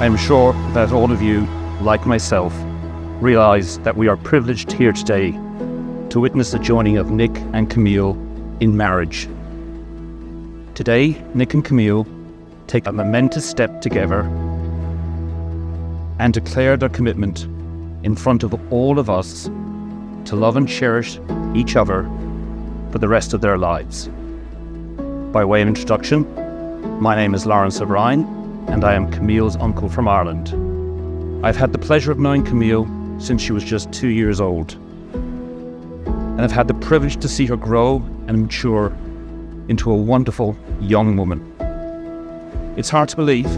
I am sure that all of you, like myself, realize that we are privileged here today to witness the joining of Nick and Camille in marriage. Today, Nick and Camille take a momentous step together and declare their commitment in front of all of us to love and cherish each other for the rest of their lives. By way of introduction, my name is Lawrence O'Brien, and I am Camille's uncle from Ireland. I've had the pleasure of knowing Camille since she was just 2 years old, and I've had the privilege to see her grow and mature into a wonderful young woman. It's hard to believe,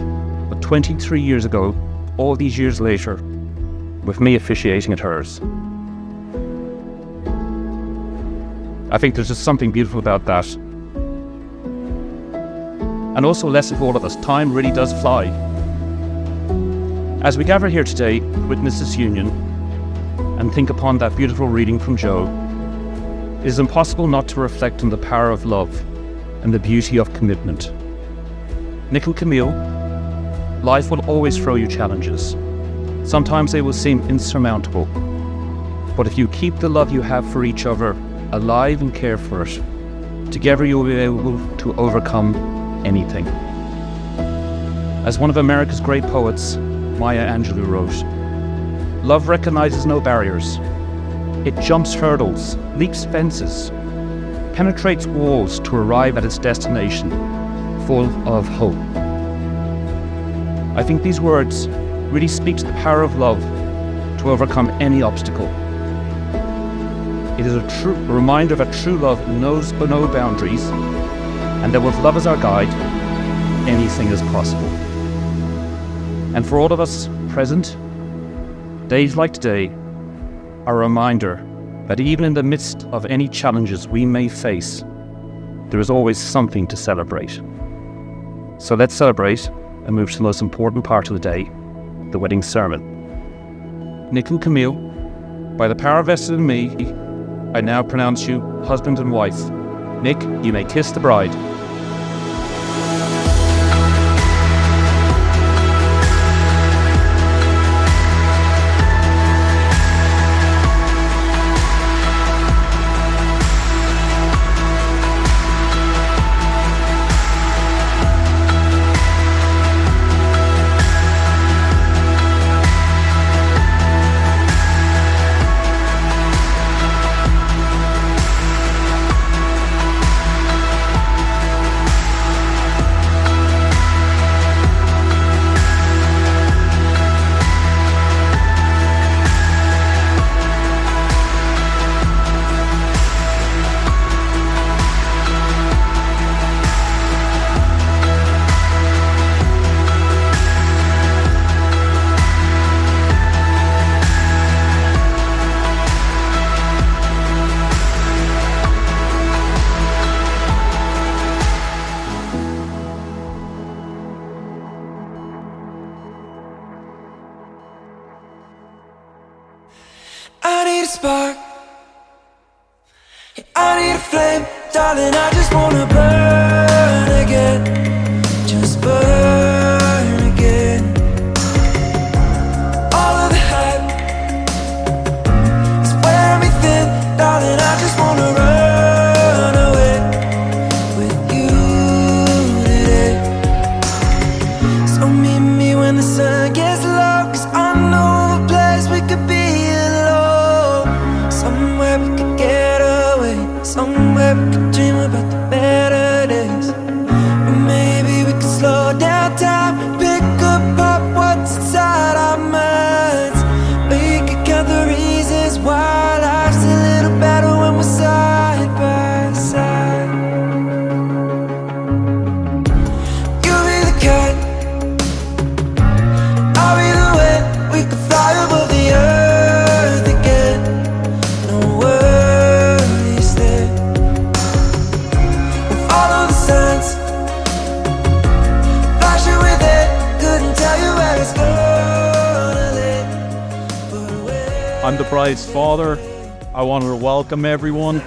but 23 years ago, all these years later, with me officiating at hers. I think there's just something beautiful about that. And also, less of all of us, time really does fly. As we gather here today to witness this union and think upon that beautiful reading from Job, it is impossible not to reflect on the power of love and the beauty of commitment. Nick and Camille, life will always throw you challenges. Sometimes they will seem insurmountable. But if you keep the love you have for each other alive and care for it, together you will be able to overcome anything. As one of America's great poets, Maya Angelou, wrote, "Love recognizes no barriers. It jumps hurdles, leaps fences, penetrates walls to arrive at its destination, full of hope." I think these words really speak to the power of love to overcome any obstacle. It is a reminder that true love knows no boundaries, and that with love as our guide, anything is possible. And for all of us present, days like today are a reminder that even in the midst of any challenges we may face, there is always something to celebrate. So let's celebrate and move to the most important part of the day, the wedding sermon. Nick and Camille, by the power vested in me, I now pronounce you husband and wife. Nick, you may kiss the bride. I need a spark, yeah, I need a flame, darling, I just wanna burn again, just burn again. All of the hype is wearing me thin, darling, I just wanna run away with you today. So meet me when the sun gets low, 'cause I know a place we could be. Somewhere we could get away, somewhere we could dream about the better days. Or maybe we could slow down time, pick apart what's inside our minds. We could count the reasons why life's a little better when we're side by side. You be the kite, I'll be the wind. We could fly above the earth again. I'm the bride's father. I want to welcome everyone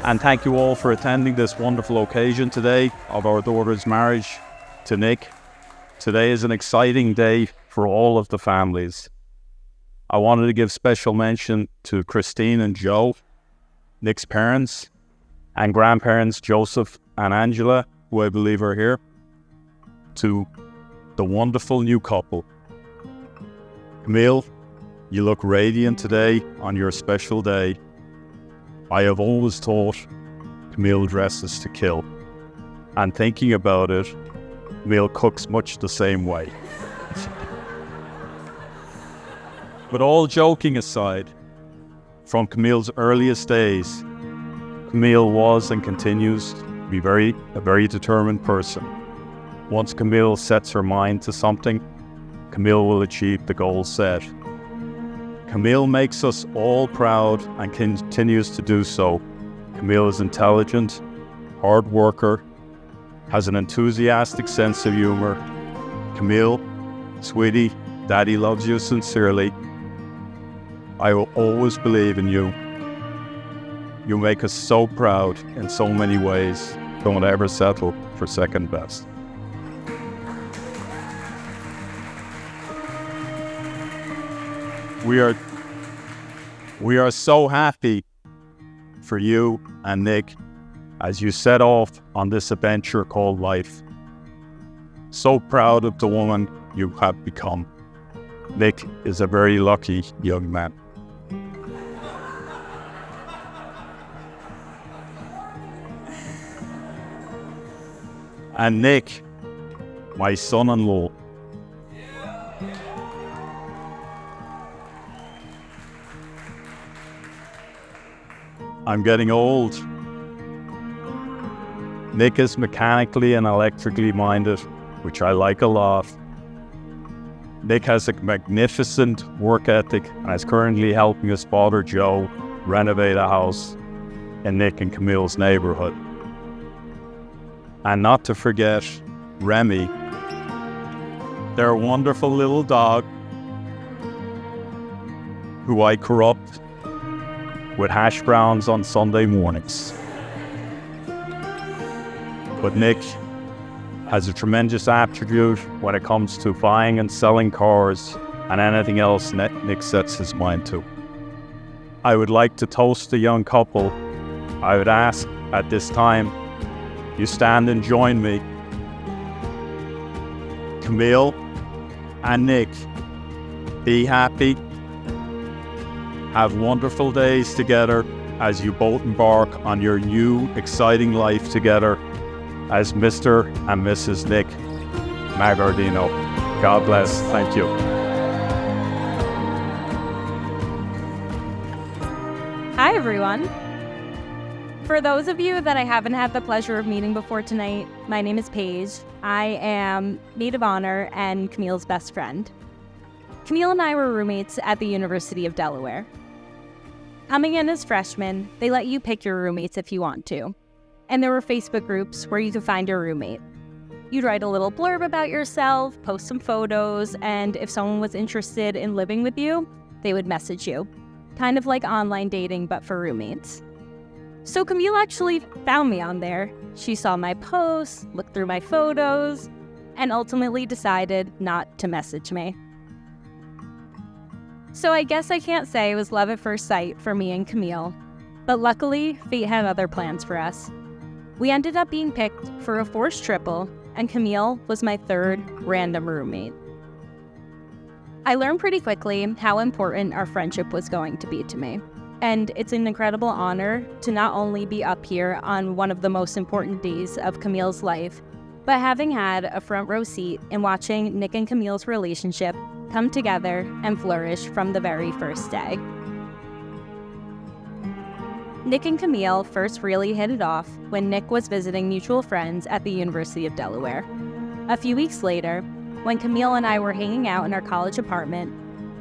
and thank you all for attending this wonderful occasion today of our daughter's marriage to Nick. Today is an exciting day for all of the families. I wanted to give special mention to Christine and Joe, Nick's parents, and grandparents Joseph and Angela, who I believe are here, to the wonderful new couple. Camille, you look radiant today on your special day. I have always thought Camille dresses to kill. And thinking about it, Camille cooks much the same way. But all joking aside, from Camille's earliest days, Camille was and continues to be a very determined person. Once Camille sets her mind to something, Camille will achieve the goal set. Camille makes us all proud and continues to do so. Camille is intelligent, hard worker, has an enthusiastic sense of humor. Camille, sweetie, Daddy loves you sincerely. I will always believe in you. You make us so proud in so many ways. Don't ever settle for second best. We are so happy for you and Nick as you set off on this adventure called life. So proud of the woman you have become. Nick is a very lucky young man. And Nick, my son-in-law. I'm getting old. Nick is mechanically and electrically minded, which I like a lot. Nick has a magnificent work ethic and is currently helping his father Joe renovate a house in Nick and Camille's neighborhood. And not to forget Remy, their wonderful little dog, who I corrupt with hash browns on Sunday mornings. But Nick has a tremendous aptitude when it comes to buying and selling cars and anything else Nick sets his mind to. I would like to toast the young couple. I would ask at this time, you stand and join me. Camille and Nick, be happy. Have wonderful days together as you both embark on your new exciting life together as Mr. and Mrs. Nick Magardino. God bless. Thank you. Hi, everyone. For those of you that I haven't had the pleasure of meeting before tonight, my name is Paige. I am maid of honor and Camille's best friend. Camille and I were roommates at the University of Delaware. Coming in as freshmen, they let you pick your roommates if you want to. And there were Facebook groups where you could find your roommate. You'd write a little blurb about yourself, post some photos, and if someone was interested in living with you, they would message you. Kind of like online dating, but for roommates. So Camille actually found me on there. She saw my posts, looked through my photos, and ultimately decided not to message me. So I guess I can't say it was love at first sight for me and Camille, but luckily, fate had other plans for us. We ended up being picked for a forced triple, and Camille was my third random roommate. I learned pretty quickly how important our friendship was going to be to me, and it's an incredible honor to not only be up here on one of the most important days of Camille's life, but having had a front row seat in watching Nick and Camille's relationship come together and flourish from the very first day. Nick and Camille first really hit it off when Nick was visiting mutual friends at the University of Delaware. A few weeks later, when Camille and I were hanging out in our college apartment,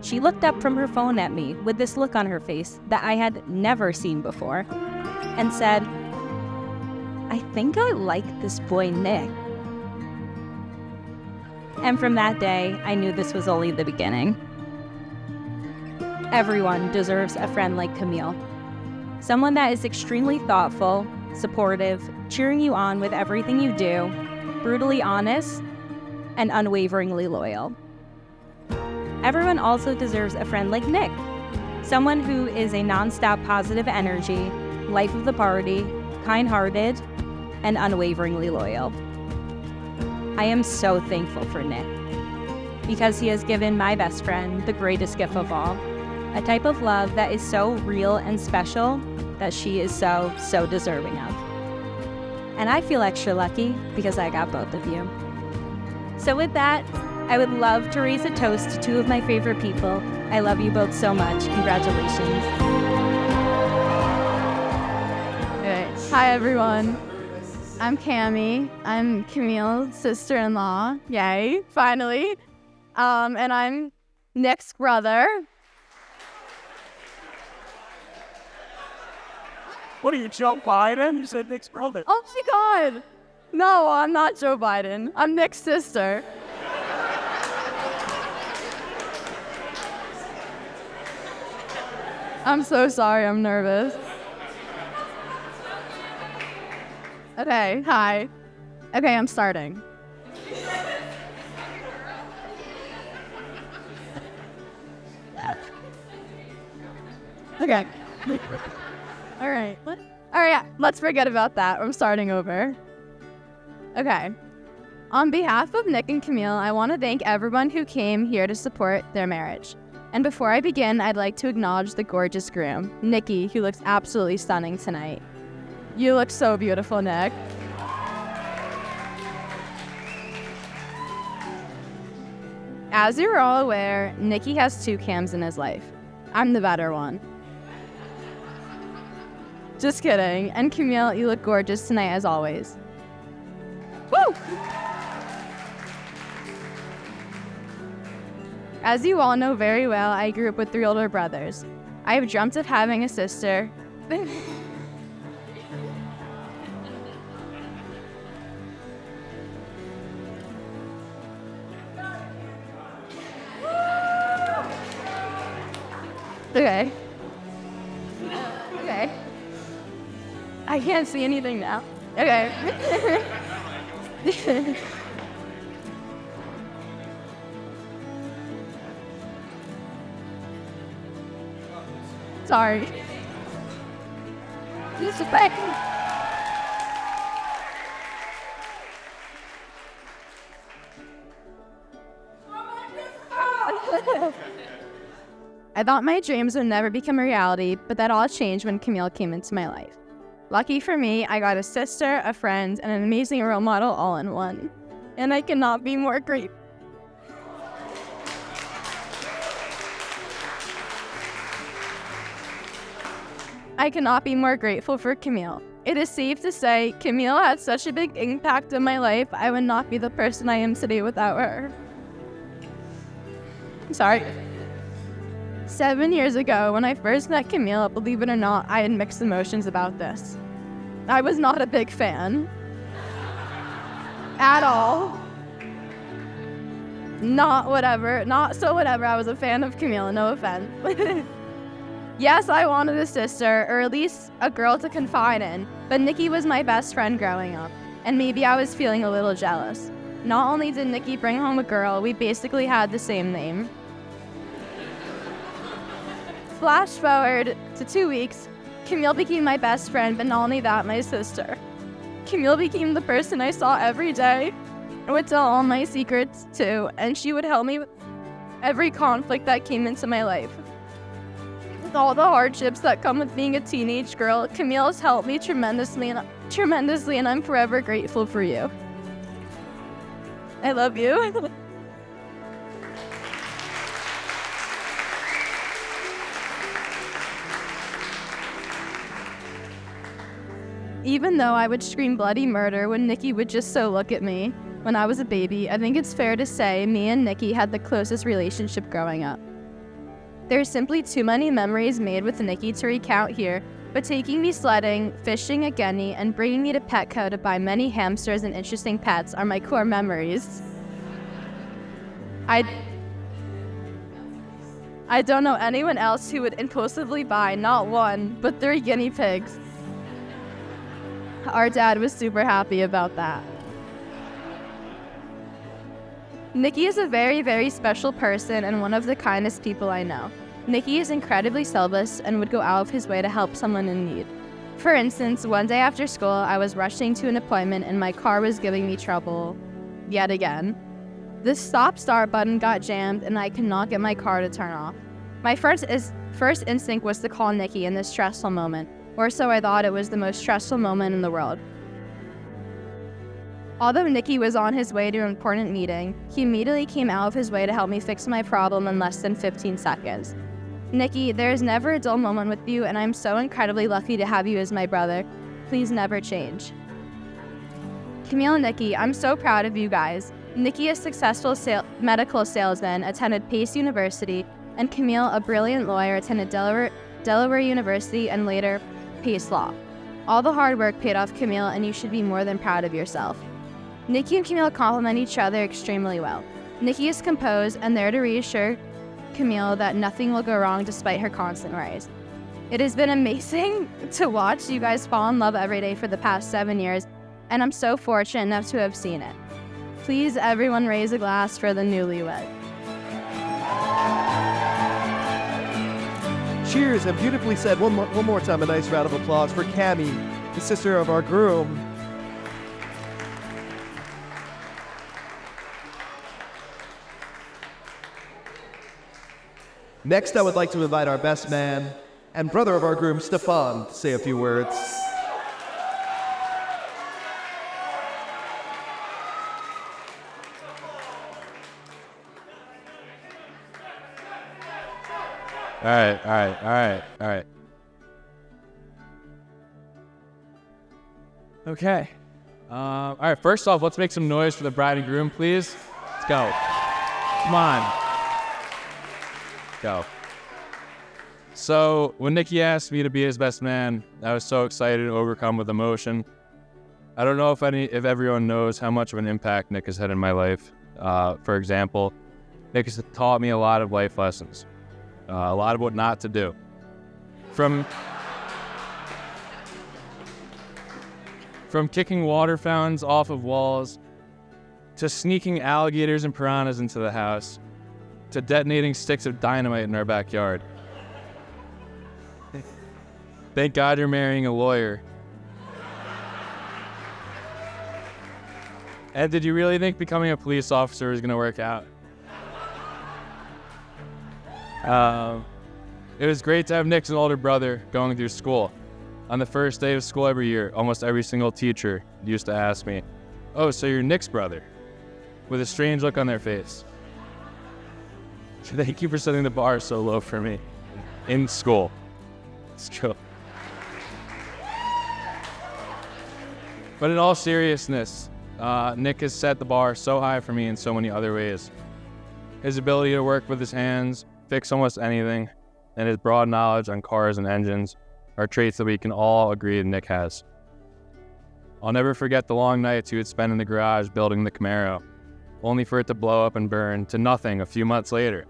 she looked up from her phone at me with this look on her face that I had never seen before and said, "I think I like this boy Nick." And from that day, I knew this was only the beginning. Everyone deserves a friend like Camille. Someone that is extremely thoughtful, supportive, cheering you on with everything you do, brutally honest, and unwaveringly loyal. Everyone also deserves a friend like Nick, someone who is a nonstop positive energy, life of the party, kind-hearted, and unwaveringly loyal. I am so thankful for Nick, because he has given my best friend the greatest gift of all, a type of love that is so real and special that she is so deserving of. And I feel extra lucky because I got both of you. So with that, I would love to raise a toast to two of my favorite people. I love you both so much. Congratulations. Okay. Hi, everyone. I'm Camille. I'm Camille's sister-in-law. Yay, finally. And I'm Nick's brother. What are you, Joe Biden? You said Nick's brother. Oh my God. No, I'm not Joe Biden. I'm Nick's sister. I'm so sorry, I'm nervous. Okay, hi. Okay, I'm starting. Okay. All right. All right, yeah, let's forget about that. I'm starting over. Okay. On behalf of Nick and Camille, I want to thank everyone who came here to support their marriage. And before I begin, I'd like to acknowledge the gorgeous groom, Nikki, who looks absolutely stunning tonight. You look so beautiful, Nick. As you're all aware, Nikki has two Cams in his life. I'm the better one. Just kidding. And Camille, you look gorgeous tonight as always. Woo! As you all know very well, I grew up with 3 older brothers. I have dreamt of having a sister. Okay. Okay. I can't see anything now. Okay. Sorry. Just a second. I thought my dreams would never become a reality, but that all changed when Camille came into my life. Lucky for me, I got a sister, a friend, and an amazing role model all in one. And I cannot be more grateful. I cannot be more grateful for Camille. It is safe to say Camille had such a big impact in my life, I would not be the person I am today without her. I'm sorry. 7 years ago, when I first met Camille, believe it or not, I had mixed emotions about this. I was not a big fan. At all. Not so whatever, I was a fan of Camille, no offense. Yes, I wanted a sister, or at least a girl to confide in, but Nikki was my best friend growing up, and maybe I was feeling a little jealous. Not only did Nikki bring home a girl, we basically had the same name. Flash forward to 2 weeks, Camille became my best friend, but not only that, my sister. Camille became the person I saw every day, and would tell all my secrets to, and she would help me with every conflict that came into my life. With all the hardships that come with being a teenage girl, Camille has helped me tremendously, and I'm forever grateful for you. I love you. Even though I would scream bloody murder when Nikki would just so look at me when I was a baby, I think it's fair to say me and Nikki had the closest relationship growing up. There's simply too many memories made with Nikki to recount here, but taking me sledding, fishing at Genny, and bringing me to Petco to buy many hamsters and interesting pets are my core memories. I don't know anyone else who would impulsively buy not 1, but 3 guinea pigs. Our dad was super happy about that. Nikki is a very, very special person and one of the kindest people I know. Nikki is incredibly selfless and would go out of his way to help someone in need. For instance, one day after school, I was rushing to an appointment and my car was giving me trouble yet again. The stop-start button got jammed and I could not get my car to turn off. My first instinct was to call Nikki in this stressful moment, or so I thought. It was the most stressful moment in the world. Although Nikki was on his way to an important meeting, he immediately came out of his way to help me fix my problem in less than 15 seconds. Nikki, there is never a dull moment with you, and I'm so incredibly lucky to have you as my brother. Please never change. Camille and Nikki, I'm so proud of you guys. Nikki, a successful medical salesman, attended Pace University, and Camille, a brilliant lawyer, attended Delaware University and later Pace Law. All the hard work paid off, Camille, and you should be more than proud of yourself. Nikki and Camille complement each other extremely well. Nikki is composed and there to reassure Camille that nothing will go wrong despite her constant worries. It has been amazing to watch you guys fall in love every day for the past 7 years, and I'm so fortunate enough to have seen it. Please, everyone, raise a glass for the newlywed. Cheers, and beautifully said. One more time, a nice round of applause for Camille, the sister of our groom. Next, I would like to invite our best man and brother of our groom, Stefan, to say a few words. All right. Okay. All right, first off, let's make some noise for the bride and groom, please. Let's go. Come on. Go. So, when Nikki asked me to be his best man, I was so excited and overcome with emotion. I don't know if everyone knows how much of an impact Nick has had in my life. For example, Nick has taught me a lot of life lessons. A lot of what not to do. From kicking water fountains off of walls, to sneaking alligators and piranhas into the house, to detonating sticks of dynamite in our backyard. Thank God you're marrying a lawyer. And did you really think becoming a police officer was going to work out? It was great to have Nick's an older brother going through school. On the first day of school every year, almost every single teacher used to ask me, "Oh, so you're Nick's brother?" with a strange look on their face. Thank you for setting the bar so low for me in school. It's true. But in all seriousness, Nick has set the bar so high for me in so many other ways. His ability to work with his hands, fix almost anything, and his broad knowledge on cars and engines are traits that we can all agree Nick has. I'll never forget the long nights he would spend in the garage building the Camaro, only for it to blow up and burn to nothing a few months later.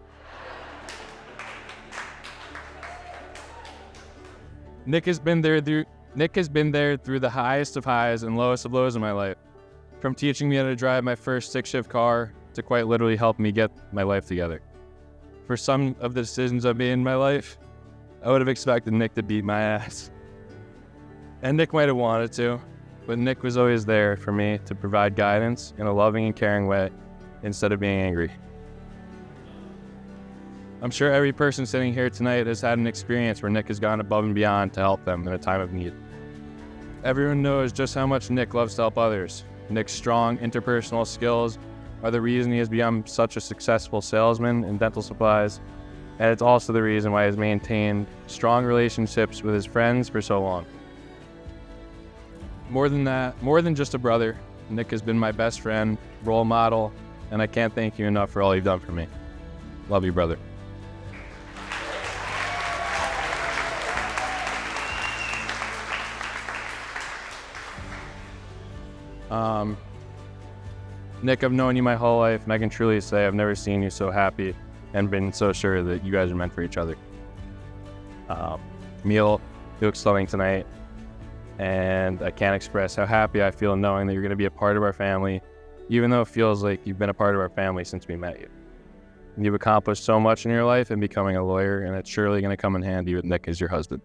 Nick has been there through the highest of highs and lowest of lows in my life, from teaching me how to drive my first stick-shift car to quite literally helping me get my life together. For some of the decisions I've made in my life, I would have expected Nick to beat my ass. And Nick might have wanted to, but Nick was always there for me to provide guidance in a loving and caring way instead of being angry. I'm sure every person sitting here tonight has had an experience where Nick has gone above and beyond to help them in a time of need. Everyone knows just how much Nick loves to help others. Nick's strong interpersonal skills are the reason he has become such a successful salesman in dental supplies, and it's also the reason why he has maintained strong relationships with his friends for so long. More than just a brother, Nick has been my best friend, role model, and I can't thank you enough for all you've done for me. Love you, brother. Nick, I've known you my whole life, and I can truly say I've never seen you so happy and been so sure that you guys are meant for each other. Camille, you look stunning tonight, and I can't express how happy I feel knowing that you're going to be a part of our family. even though it feels like you've been a part of our family since we met you. You've accomplished so much in your life in becoming a lawyer, and it's surely going to come in handy with Nick as your husband.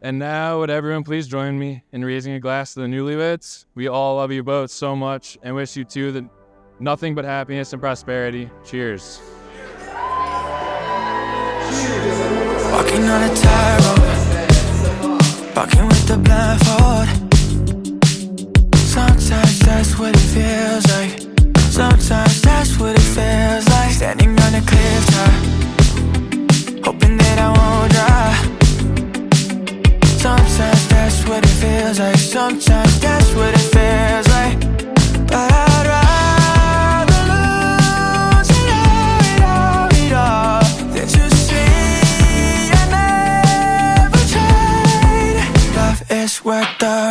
And now, would everyone please join me in raising a glass to the newlyweds? We all love you both so much and wish you two nothing but happiness and prosperity. Cheers. Walking on a tightrope, walking with the blindfold. Sometimes that's what it feels like. Sometimes that's what it feels like. Standing on a cliff top, hoping that I won't drown. Sometimes that's what it feels like. Sometimes that's what it feels like. But I'd rather lose it all than to see I never tried. Love is worth the